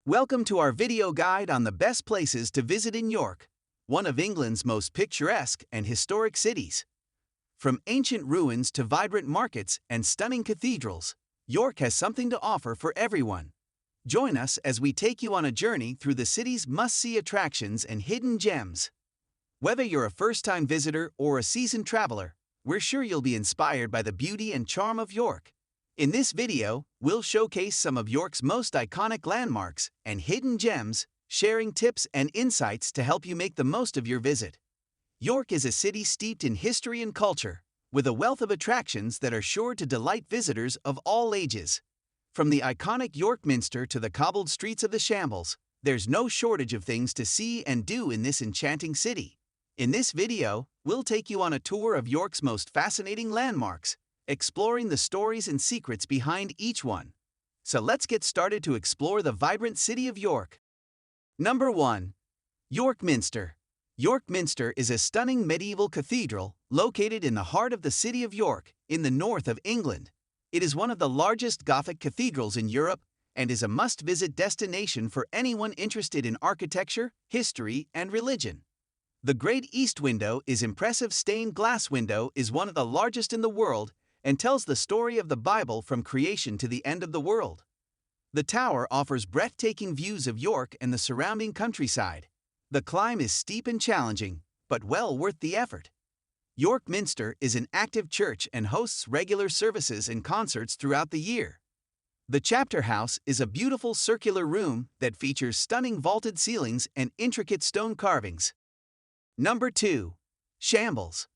Welcome to our video guide on the best places to visit in York, one of England's most picturesque and historic cities. From ancient ruins to vibrant markets and stunning cathedrals, York has something to offer for everyone. Join us as we take you on a journey through the city's must-see attractions and hidden gems. Whether you're a first-time visitor or a seasoned traveler, we're sure you'll be inspired by the beauty and charm of York. In this video, we'll showcase some of York's most iconic landmarks and hidden gems, sharing tips and insights to help you make the most of your visit. York is a city steeped in history and culture, with a wealth of attractions that are sure to delight visitors of all ages. From the iconic York Minster to the cobbled streets of the Shambles, there's no shortage of things to see and do in this enchanting city. In this video, we'll take you on a tour of York's most fascinating landmarks, exploring the stories and secrets behind each one. So let's get started to explore the vibrant city of York. Number 1. York Minster. York Minster is a stunning medieval cathedral located in the heart of the city of York, in the north of England. It is one of the largest Gothic cathedrals in Europe and is a must-visit destination for anyone interested in architecture, history, and religion. The Great East Window is impressive stained glass window is one of the largest in the world and tells the story of the Bible from creation to the end of the world. The tower offers breathtaking views of York and the surrounding countryside. The climb is steep and challenging, but well worth the effort. York Minster is an active church and hosts regular services and concerts throughout the year. The chapter house is a beautiful circular room that features stunning vaulted ceilings and intricate stone carvings. Number 2. Shambles.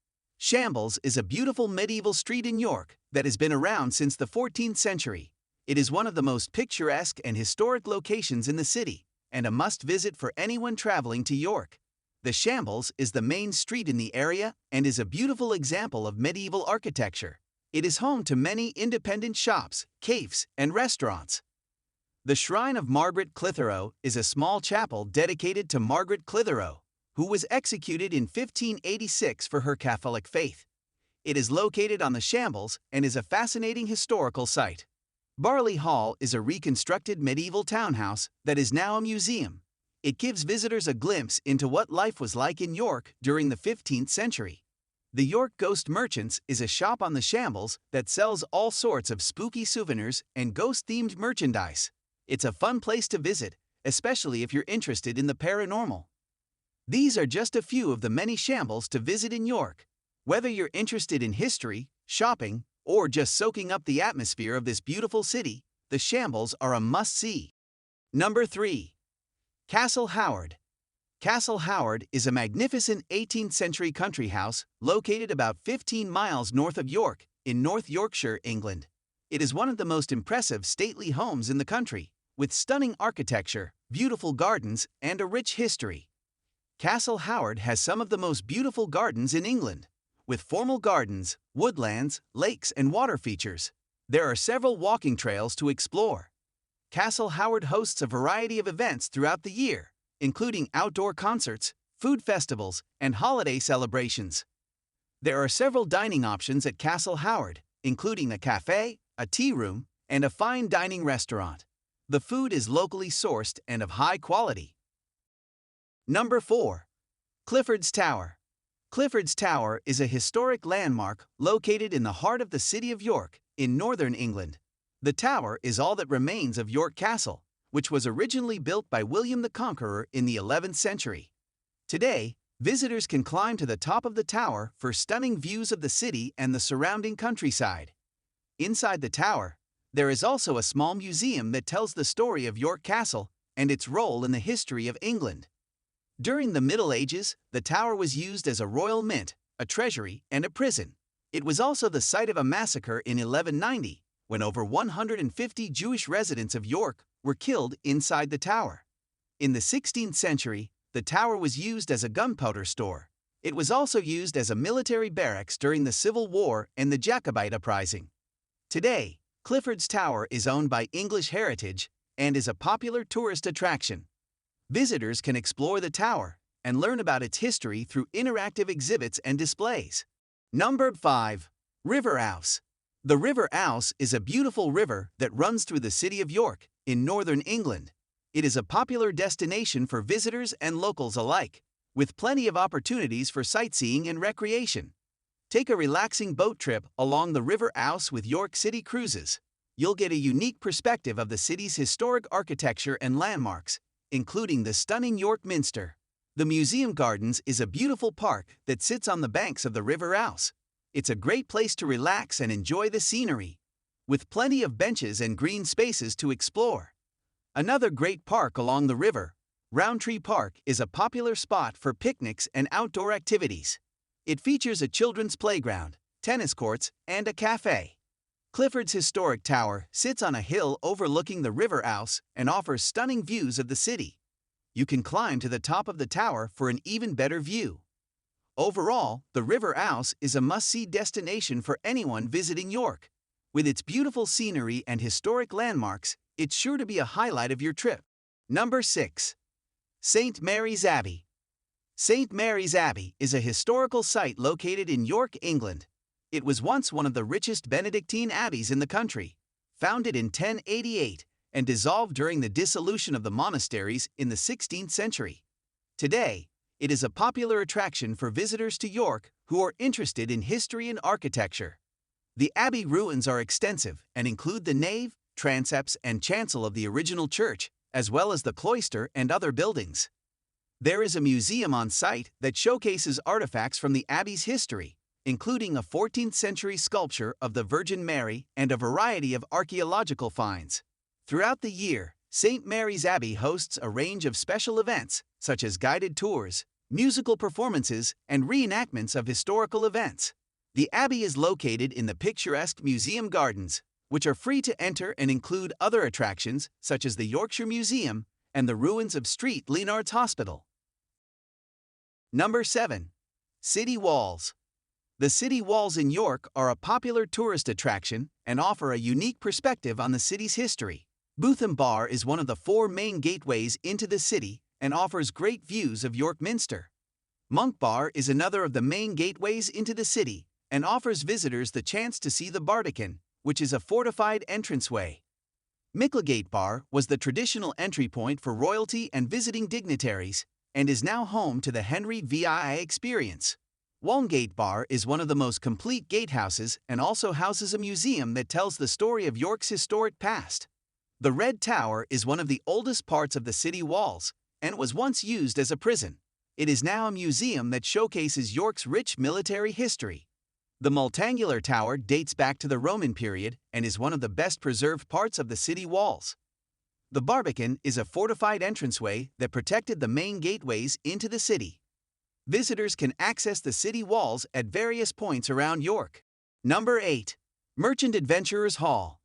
Shambles is a beautiful medieval street in York that has been around since the 14th century. It is one of the most picturesque and historic locations in the city, and a must-visit for anyone traveling to York. The Shambles is the main street in the area and is a beautiful example of medieval architecture. It is home to many independent shops, cafes, and restaurants. The Shrine of Margaret Clitheroe is a small chapel dedicated to Margaret Clitheroe, who was executed in 1586 for her Catholic faith. It is located on the Shambles and is a fascinating historical site. Barley Hall is a reconstructed medieval townhouse that is now a museum. It gives visitors a glimpse into what life was like in York during the 15th century. The York Ghost Merchants is a shop on the Shambles that sells all sorts of spooky souvenirs and ghost-themed merchandise. It's a fun place to visit, especially if you're interested in the paranormal. These are just a few of the many Shambles to visit in York. Whether you're interested in history, shopping, or just soaking up the atmosphere of this beautiful city, the Shambles are a must-see. Number 3. Castle Howard. Castle Howard is a magnificent 18th-century country house located about 15 miles north of York, in North Yorkshire, England. It is one of the most impressive stately homes in the country, with stunning architecture, beautiful gardens, and a rich history. Castle Howard has some of the most beautiful gardens in England, with formal gardens, woodlands, lakes, and water features. There are several walking trails to explore. Castle Howard hosts a variety of events throughout the year, including outdoor concerts, food festivals, and holiday celebrations. There are several dining options at Castle Howard, including a cafe, a tea room, and a fine dining restaurant. The food is locally sourced and of high quality. Number 4. Clifford's Tower. Clifford's Tower is a historic landmark located in the heart of the city of York, in northern England. The tower is all that remains of York Castle, which was originally built by William the Conqueror in the 11th century. Today, visitors can climb to the top of the tower for stunning views of the city and the surrounding countryside. Inside the tower, there is also a small museum that tells the story of York Castle and its role in the history of England. During the Middle Ages, the tower was used as a royal mint, a treasury, and a prison. It was also the site of a massacre in 1190, when over 150 Jewish residents of York were killed inside the tower. In the 16th century, the tower was used as a gunpowder store. It was also used as a military barracks during the Civil War and the Jacobite uprising. Today, Clifford's Tower is owned by English Heritage and is a popular tourist attraction. Visitors can explore the tower and learn about its history through interactive exhibits and displays. Number 5. River Ouse. The River Ouse is a beautiful river that runs through the city of York, in northern England. It is a popular destination for visitors and locals alike, with plenty of opportunities for sightseeing and recreation. Take a relaxing boat trip along the River Ouse with York City Cruises. You'll get a unique perspective of the city's historic architecture and landmarks, including the stunning York Minster. The Museum Gardens is a beautiful park that sits on the banks of the River Ouse. It's a great place to relax and enjoy the scenery, with plenty of benches and green spaces to explore. Another great park along the river, Roundtree Park, is a popular spot for picnics and outdoor activities. It features a children's playground, tennis courts, and a cafe. Clifford's historic tower sits on a hill overlooking the River Ouse and offers stunning views of the city. You can climb to the top of the tower for an even better view. Overall, the River Ouse is a must-see destination for anyone visiting York. With its beautiful scenery and historic landmarks, it's sure to be a highlight of your trip. Number 6. St. Mary's Abbey. St. Mary's Abbey is a historical site located in York, England. It was once one of the richest Benedictine abbeys in the country, founded in 1088 and dissolved during the dissolution of the monasteries in the 16th century. Today, it is a popular attraction for visitors to York who are interested in history and architecture. The abbey ruins are extensive and include the nave, transepts, and chancel of the original church, as well as the cloister and other buildings. There is a museum on site that showcases artifacts from the abbey's history, including a 14th-century sculpture of the Virgin Mary and a variety of archaeological finds. Throughout the year, St. Mary's Abbey hosts a range of special events, such as guided tours, musical performances, and reenactments of historical events. The Abbey is located in the picturesque Museum Gardens, which are free to enter and include other attractions such as the Yorkshire Museum and the ruins of St. Leonard's Hospital. Number 7. City Walls. The city walls in York are a popular tourist attraction and offer a unique perspective on the city's history. Bootham Bar is one of the 4 main gateways into the city and offers great views of York Minster. Monk Bar is another of the main gateways into the city and offers visitors the chance to see the Barbican, which is a fortified entranceway. Micklegate Bar was the traditional entry point for royalty and visiting dignitaries, and is now home to the Henry VI experience. Walmgate Bar is one of the most complete gatehouses and also houses a museum that tells the story of York's historic past. The Red Tower is one of the oldest parts of the city walls, and was once used as a prison. It is now a museum that showcases York's rich military history. The Multangular Tower dates back to the Roman period and is one of the best preserved parts of the city walls. The Barbican is a fortified entranceway that protected the main gateways into the city. Visitors can access the city walls at various points around York. Number 8. Merchant Adventurers Hall.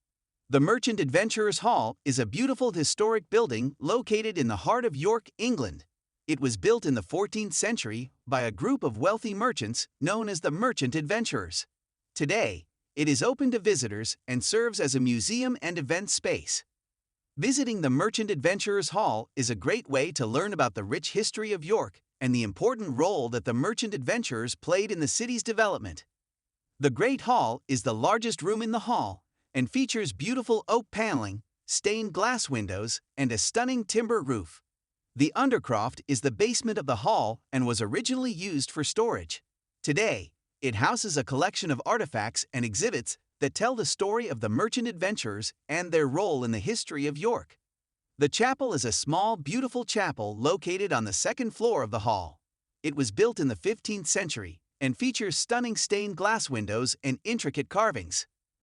The Merchant Adventurers Hall is a beautiful historic building located in the heart of York, England. It was built in the 14th century by a group of wealthy merchants known as the Merchant Adventurers. Today, it is open to visitors and serves as a museum and event space. Visiting the Merchant Adventurers Hall is a great way to learn about the rich history of York and the important role that the merchant adventurers played in the city's development. The Great Hall is the largest room in the hall and features beautiful oak paneling, stained glass windows, and a stunning timber roof. The Undercroft is the basement of the hall and was originally used for storage. Today, it houses a collection of artifacts and exhibits that tell the story of the merchant adventurers and their role in the history of York. The chapel is a small, beautiful chapel located on the second floor of the hall. It was built in the 15th century and features stunning stained glass windows and intricate carvings.